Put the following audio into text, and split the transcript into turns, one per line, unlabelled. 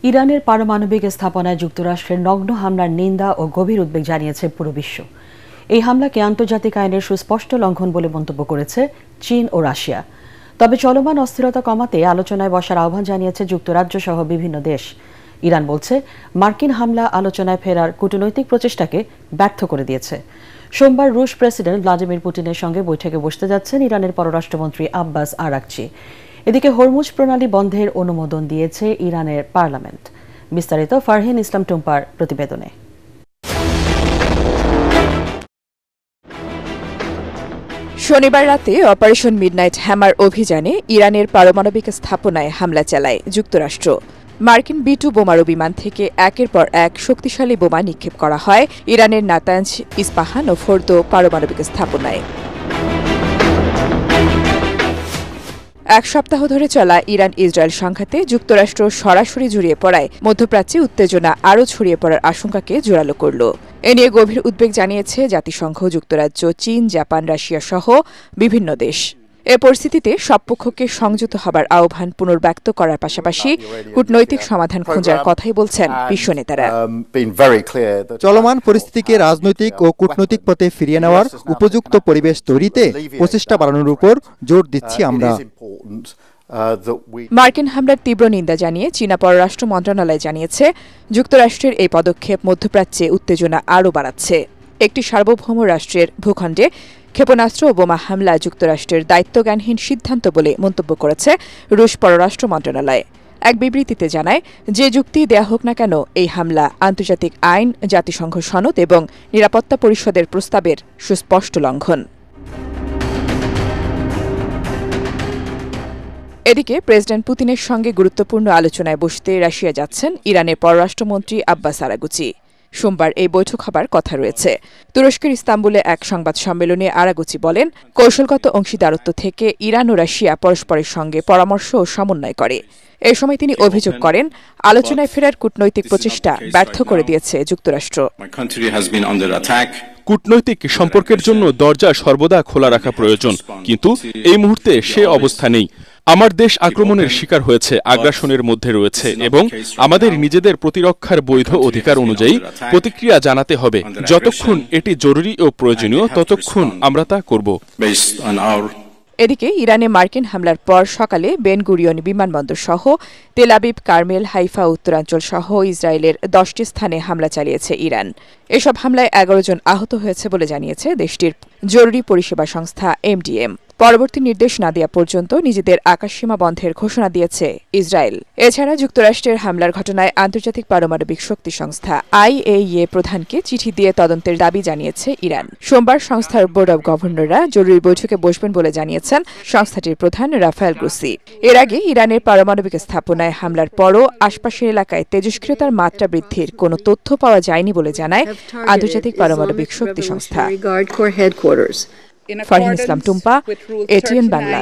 ইরানের পারমাণবিক স্থাপনায় যুক্তরাষ্ট্রের নগ্ন হামলার নিন্দা ও গভীর উদ্বেগ জানিয়েছে পুরো বিশ্ব। এই হামলাকে আন্তর্জাতিক আইনের সুস্পষ্ট লঙ্ঘন বলে মন্তব্য করেছে চীন ও রাশিয়া। তবে চলমান অস্থিরতা কমাতে আলোচনায় বসার আহ্বান জানিয়েছে যুক্তরাজ্য সহ বিভিন্ন দেশ। ইরান বলছে, মার্কিন হামলা আলোচনায় ফেরার কূটনৈতিক প্রচেষ্টাকে ব্যর্থ করে দিয়েছে। সোমবার রুশ প্রেসিডেন্ট ভ্লাদিমির পুতিনের সঙ্গে বৈঠকে বসতে যাচ্ছেন ইরানের পররাষ্ট্রমন্ত্রী আব্বাস আরাকচি। এদিকে হরমুজ প্রণালী বন্ধের অনুমোদন দিয়েছে ইরানের পার্লামেন্ট। বিস্তারিত ফারহিন ইসলাম টুম্পার প্রতিবেদনে।
শনিবার রাতে অপারেশন মিডনাইট হ্যামার অভিযানে ইরানের পারমাণবিক স্থাপনায় হামলা চালায় যুক্তরাষ্ট্র। মার্কিন B-2 বোমারু বিমান থেকে একের পর এক শক্তিশালী বোমা নিক্ষেপ করা হয় ইরানের নাতাঞ্জ, ইস্পাহান ও ফোর্দো পারমাণবিক স্থাপনায়। এক সপ্তাহ ধরে চলা ইরান ইসরায়েল সংঘাতে যুক্তরাষ্ট্র সরাসরি জড়িয়ে পড়ায় মধ্যপ্রাচ্যে উত্তেজনা আরও ছড়িয়ে পড়ার আশঙ্কাকে জোরালো করল। এ নিয়ে গভীর উদ্বেগ জানিয়েছে জাতিসংঘ, যুক্তরাজ্য, চীন, জাপান, রাশিয়া সহ বিভিন্ন দেশ। এ পরিস্থিতিতে সব পক্ষকে সংযত হবার আহ্বান পুনর্ব্যক্ত করার পাশাপাশি কূটনৈতিক সমাধান খোঁজার কথাই বলছেন বিশ্ব নেতারা।
চলমান পরিস্থিতিকে রাজনৈতিক ও কূটনৈতিক পথে ফিরিয়ে নেওয়ার উপযুক্ত পরিবেশ তৈরিতে প্রচেষ্টা বাড়ানোর উপর জোর দিচ্ছি আমরা।
মার্কিন হামলার তীব্র নিন্দা জানিয়ে চীনা পররাষ্ট্র মন্ত্রণালয় জানিয়েছে, যুক্তরাষ্ট্রের এই পদক্ষেপ মধ্যপ্রাচ্যে উত্তেজনা আরও বাড়াচ্ছে। একটি সার্বভৌম রাষ্ট্রের ভূখণ্ডে ক্ষেপণাস্ত্র ও বোমা হামলা যুক্তরাষ্ট্রের দায়িত্বজ্ঞানহীন সিদ্ধান্ত বলে মন্তব্য করেছে রুশ পররাষ্ট্র মন্ত্রণালয়। এক বিবৃতিতে জানায়, যে যুক্তি দেয়া হোক না কেন, এই হামলা আন্তর্জাতিক আইন, জাতিসংঘ সনদ এবং নিরাপত্তা পরিষদের প্রস্তাবের সুস্পষ্ট লঙ্ঘন। এদিকে প্রেসিডেন্ট পুতিনের সঙ্গে গুরুত্বপূর্ণ আলোচনায় বসতে রাশিয়া যাচ্ছেন ইরানের পররাষ্ট্রমন্ত্রী আব্বাস আরাকচি। সোমবার এই বৈঠক হবার কথা রয়েছে। তুরস্কের ইস্তাম্বুলে এক সংবাদ সম্মেলনে আরাকচি বলেন, কৌশলগত অংশীদারত্ব থেকে ইরান ও রাশিয়া পরস্পরের সঙ্গে পরামর্শ ও সমন্বয় করে। এ সময় তিনি অভিযোগ করেন, আলোচনায় ফেরার কূটনৈতিক প্রচেষ্টা ব্যর্থ করে দিয়েছে যুক্তরাষ্ট্র।
কূটনৈতিক সম্পর্কের জন্য দরজা সর্বদা খোলা রাখা প্রয়োজন, কিন্তু এই মুহূর্তে সে অবস্থা নেই। আমার দেশ আক্রমণের শিকার হয়েছে, আগ্রাসনের মধ্যে রয়েছে এবং আমাদের নিজেদের প্রতিরক্ষার বৈধ অধিকার অনুযায়ী প্রতিক্রিয়া জানাতে হবে। যতক্ষণ এটি জরুরি ও প্রয়োজনীয় ততক্ষণ আমরা তা করব।
এদিকে ইরানে মার্কিন হামলার পর সকালে বেন গুরিয়ন বিমানবন্দর সহ তেল আবিব, কারমেল, হাইফা উত্তরাঞ্চল সহ ইসরায়েলের 10টি স্থানে হামলা চালিয়েছে ইরান। এসব হামলায় 11 জন আহত হয়েছে বলে জানিয়েছে দেশটির জরুরি পরিষেবা সংস্থা MDM। পরবর্তী নির্দেশ না দেওয়া পর্যন্ত নিজেদের আকাশসীমা বন্ধের ঘোষণা দিয়েছে ইসরায়েল। এছাড়া যুক্তরাষ্ট্রের হামলার ঘটনায় আন্তর্জাতিক পারমাণবিক শক্তি সংস্থা IAEA প্রধানকে চিঠি দিয়ে তদন্তের দাবি জানিয়েছে ইরান। সোমবার সংস্থার বোর্ড অব গভর্নররা জরুরি বৈঠকে বসবেন বলে জানিয়েছেন সংস্থাটির প্রধান রাফায়েল গ্রোসি। এর আগে ইরানের পারমাণবিক স্থাপনায় হামলার পরও আশপাশের এলাকায় তেজস্ক্রিয়তার মাত্রা বৃদ্ধির কোনো তথ্য পাওয়া যায়নি বলে জানায় আন্তর্জাতিক পারমাণবিক শক্তি সংস্থা। ফারহিন ইসলাম টুম্পা, ATN বাংলা।